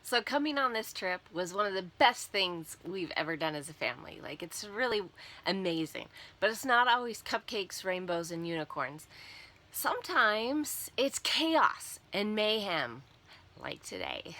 So coming on this trip was one of the best things we've ever done as a family. Like, it's really amazing. But it's not always cupcakes, rainbows, and unicorns. Sometimes it's chaos and mayhem, like today.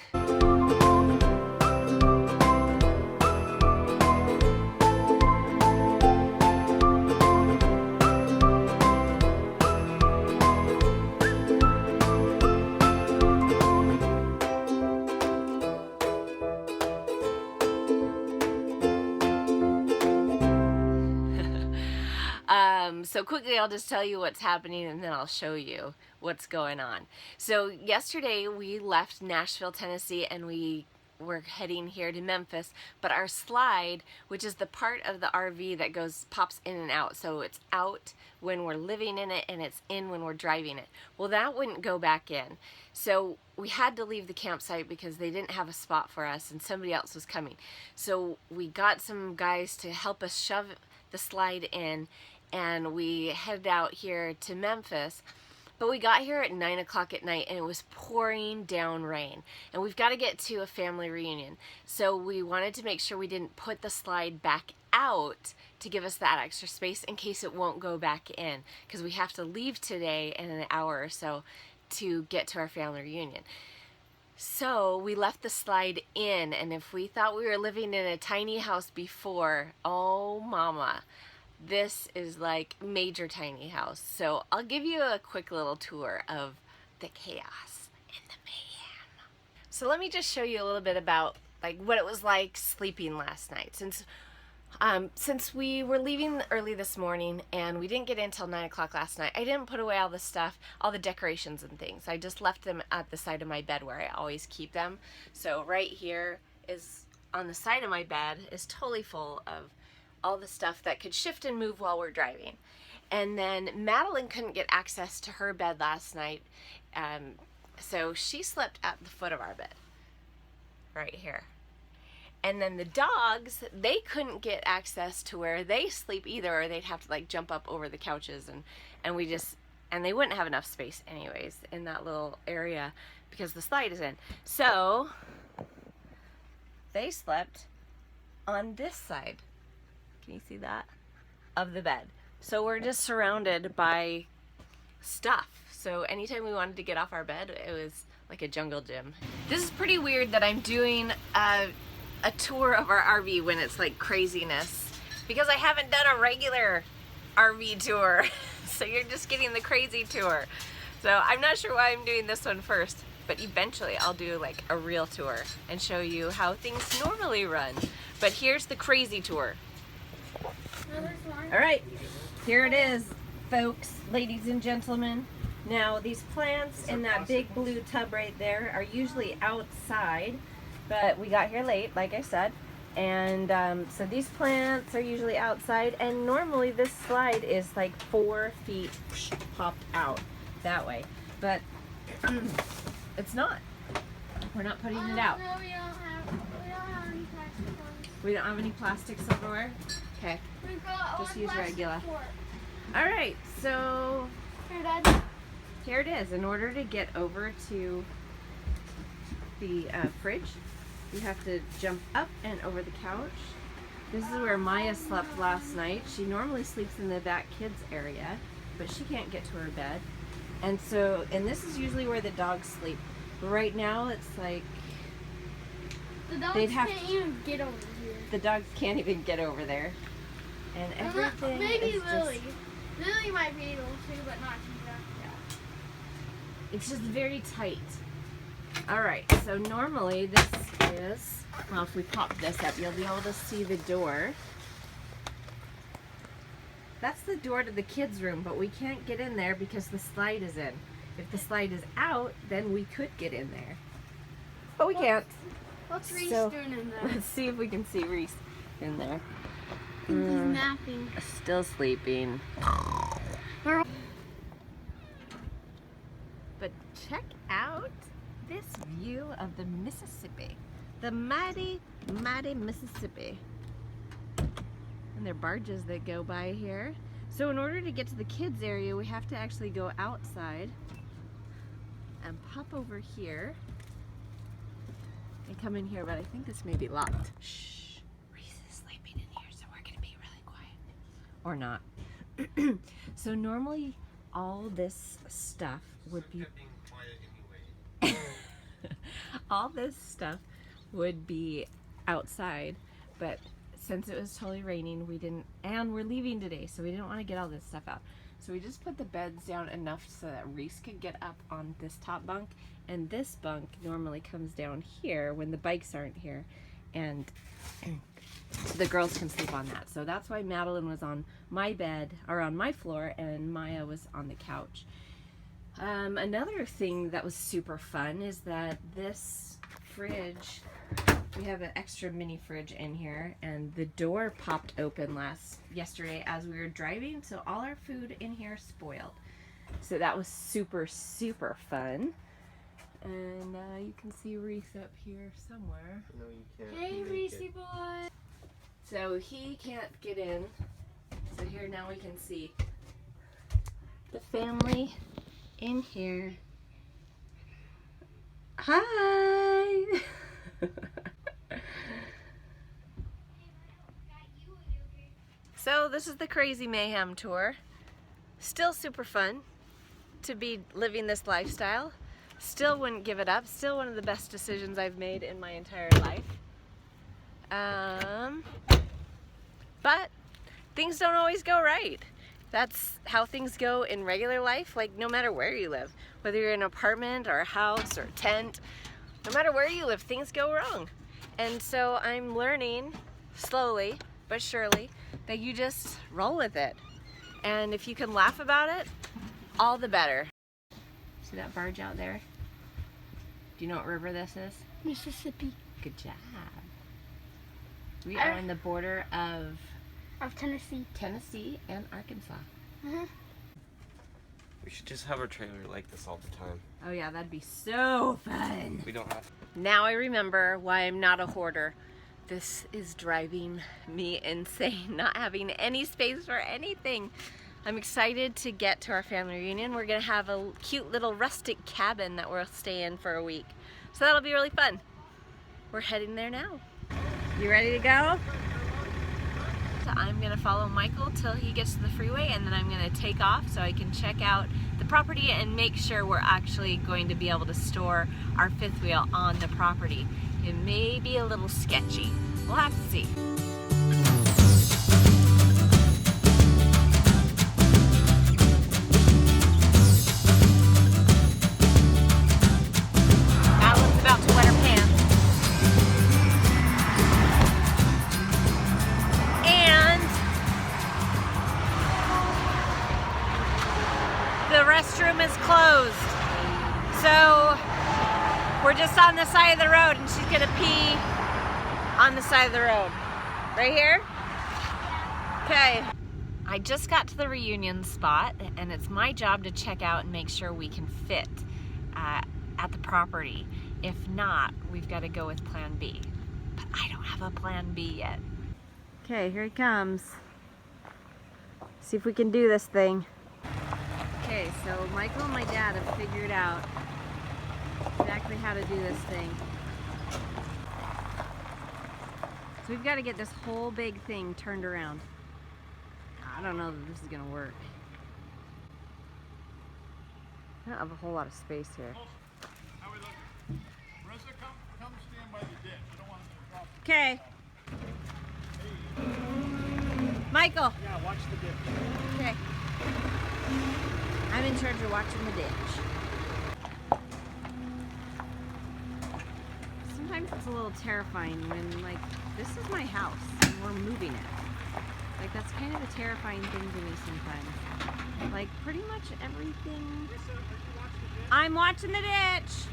So quickly, I'll just tell you what's happening and then I'll show you what's going on. So yesterday we left Nashville, Tennessee, and we were heading here to Memphis, but our slide, which is the part of the RV that pops in and out, so it's out when we're living in it and it's in when we're driving it. Well, that wouldn't go back in. So we had to leave the campsite because they didn't have a spot for us and somebody else was coming. So we got some guys to help us shove the slide in, and we headed out here to Memphis. But we got here at 9 o'clock at night and it was pouring down rain. And we've got to get to a family reunion. So we wanted to make sure we didn't put the slide back out to give us that extra space in case it won't go back in. Because we have to leave today in an hour or so to get to our family reunion. So we left the slide in, and if we thought we were living in a tiny house before, oh mama. This is like major tiny house. So I'll give you a quick little tour of the chaos and the mayhem. So let me just show you a little bit about like what it was like sleeping last night. Since we were leaving early this morning and we didn't get in until 9 o'clock last night, I didn't put away all the stuff, all the decorations and things. I just left them at the side of my bed where I always keep them. So right here is on the side of my bed is totally full of all the stuff that could shift and move while we're driving. And then Madeline couldn't get access to her bed last night, so she slept at the foot of our bed, right here. And then the dogs, they couldn't get access to where they sleep either, or they'd have to like jump up over the couches, and they wouldn't have enough space anyways in that little area because the slide is in. So they slept on this side. Can you see that? Of the bed. So we're just surrounded by stuff. So anytime we wanted to get off our bed, it was like a jungle gym. This is pretty weird that I'm doing a tour of our RV when it's like craziness, because I haven't done a regular RV tour. So you're just getting the crazy tour. So I'm not sure why I'm doing this one first, but eventually I'll do like a real tour and show you how things normally run. But here's the crazy tour. All right, here it is, folks, ladies and gentlemen. Now, these plants in that big blue tub right there are usually outside, but we got here late, like I said, and so these plants are usually outside, and normally this slide is like 4 feet popped out that way, but it's not. We're not putting it out. No, we don't have any plastic ones. We don't have any plastic silverware? Okay. We've got Just one use plastic regular. fork. All right, so Here, Dad. here it is. In order to get over to the fridge, you have to jump up and over the couch. This is where Maya slept last night. She normally sleeps in the back kids area, but she can't get to her bed. And this is usually where the dogs sleep. But right now it's like The dogs They'd have can't to- even get over here. the dogs can't even get over there. And everything Maybe is Lily. just, Lily might be able to, but not Tina. it's just very tight. All right, so normally this is, well, if we pop this up, you'll be able to see the door. That's the door to the kids' room, but we can't get in there because the slide is in. If the slide is out, then we could get in there. But we can't. What's Reese So, doing in there? Let's see if we can see Reese in there. I think he's napping. Still sleeping. But check out this view of the Mississippi. The mighty, mighty Mississippi. And there are barges that go by here. So in order to get to the kids area, we have to actually go outside and pop over here can come in here, but I think this may be locked. Shh. Reese is sleeping in here, so we're gonna be really quiet. Or not. So normally all this stuff would be all this stuff would be outside, but since it was totally raining, we didn't, and we're leaving today, so we didn't want to get all this stuff out. So we just put the beds down enough so that Reese could get up on this top bunk, and this bunk normally comes down here when the bikes aren't here, and the girls can sleep on that. So that's why Madeline was on my bed, or on my floor, and Maya was on the couch. Another thing that was super fun is that this fridge, we have an extra mini fridge in here, and the door popped open yesterday as we were driving, so all our food in here spoiled. So that was super, super fun. And you can see Reese up here somewhere. No, you can't. Hey, Reese boy. So he can't get in. So here now we can see the family in here. Hi! So this is the Crazy Mayhem tour. Still super fun to be living this lifestyle. Still wouldn't give it up. Still one of the best decisions I've made in my entire life. But things don't always go right. That's how things go in regular life, like no matter where you live. Whether you're in an apartment or a house or a tent, no matter where you live, things go wrong. And so I'm learning slowly but surely that you just roll with it. And if you can laugh about it, all the better. See that barge out there? Do you know what river this is? Mississippi. Good job. We are on the border of Tennessee and Arkansas. We should just have a trailer like this all the time. Oh yeah, that'd be so fun. We don't have. Now I remember why I'm not a hoarder. This is driving me insane, not having any space for anything. I'm excited to get to our family reunion. We're gonna have a cute little rustic cabin that we'll stay in for a week. So that'll be really fun. We're heading there now. You ready to go? So I'm gonna follow Michael till he gets to the freeway, and then I'm gonna take off so I can check out the property and make sure we're actually going to be able to store our fifth wheel on the property. It may be a little sketchy. We'll have to see. Madeline's about to wet her pants. And the restroom is closed. So we're just on the side of the road, and she's gonna pee on the side of the road. Right here? Okay. I just got to the reunion spot, and it's my job to check out and make sure we can fit at the property. If not, we've got to go with plan B. But I don't have a plan B yet. Okay, here he comes. See if we can do this thing. Okay, so Michael and my dad have figured out exactly how to do this thing. So we've got to get this whole big thing turned around. I don't know that this is gonna work. I don't have a whole lot of space here. How we looking? Marissa, come stand by the ditch. You don't want them to drop. Okay. Michael. Yeah, watch the ditch. Okay. I'm in charge of watching the ditch. Sometimes it's a little terrifying when, like, this is my house and we're moving it. Like, that's kind of a terrifying thing to me sometimes. Like, pretty much everything. I'm watching the ditch.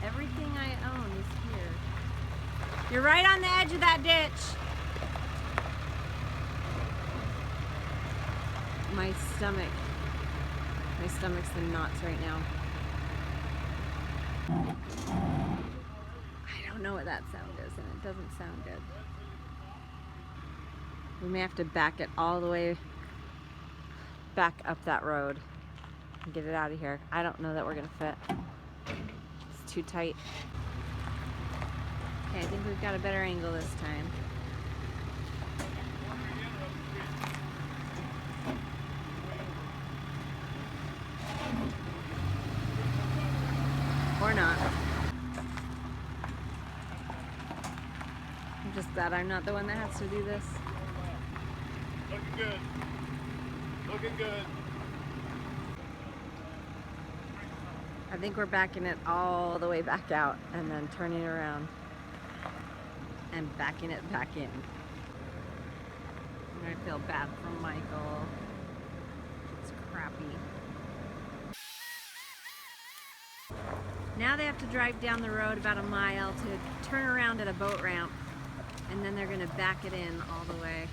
Everything I own is here. You're right on the edge of that ditch. My stomach's in knots right now. I don't know what that sound is, and it doesn't sound good. We may have to back it all the way back up that road and get it out of here. I don't know that we're gonna fit. It's too tight. Okay, I think we've got a better angle this time. Or not. I'm just glad I'm not the one that has to do this. Looking good. Looking good. I think we're backing it all the way back out and then turning around and backing it back in. And I feel bad for Michael. It's crappy. Now they have to drive down the road about a mile to turn around at a boat ramp, and then they're gonna back it in all the way.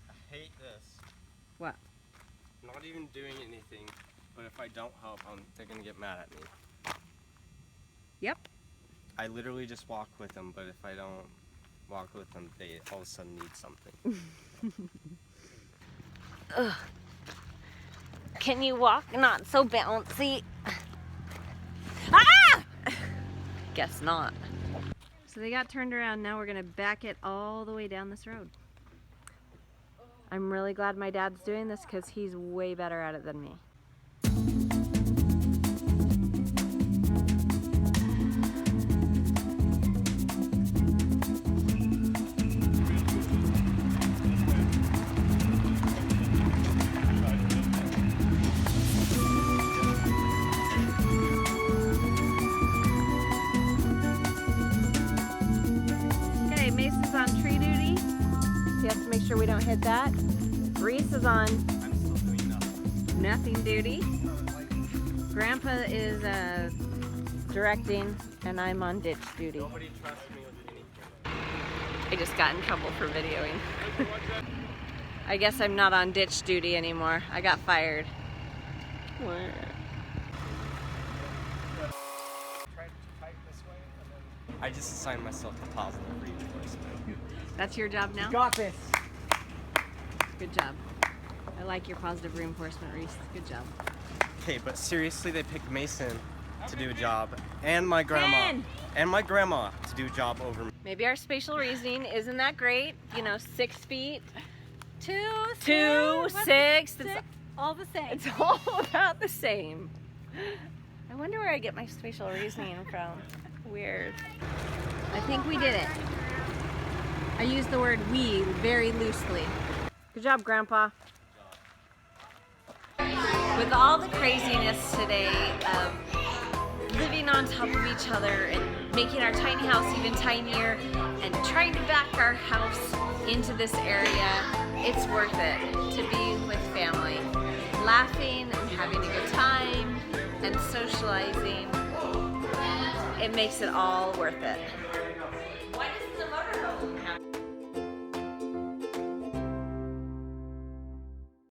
I hate this. What? Not even doing anything, but if I don't help, they're gonna get mad at me. Yep. I literally just walk with them, but if I don't walk with them, they all of a sudden need something. Ugh. Can you walk not so bouncy? Ah! Guess not. So they got turned around. Now we're gonna back it all the way down this road. I'm really glad my dad's doing this because he's way better at it than me. Okay, Mason's on tree duty. He has to make sure we don't hit that. Reese is on I'm still doing nothing. nothing duty. Grandpa is directing, and I'm on ditch duty. Nobody trusts me with anything. I just got in trouble for videoing. I guess I'm not on ditch duty anymore. I got fired. I just assigned myself a positive reinforcement. That's your job now? Got this! Good job. I like your positive reinforcement, Reese. Good job. Okay, but seriously, they picked Mason to do a job, and my grandma, Ben! and my grandma to do a job over me. Maybe our spatial reasoning isn't that great. You know, 6 feet. 2, 2, 6. It's all the same. It's all about the same. I wonder where I get my spatial reasoning from. Weird. I think we did it. I used the word we very loosely. Good job, Grandpa. With all the craziness today of living on top of each other and making our tiny house even tinier and trying to back our house into this area, it's worth it to be with family, laughing and having a good time and socializing. It makes it all worth it.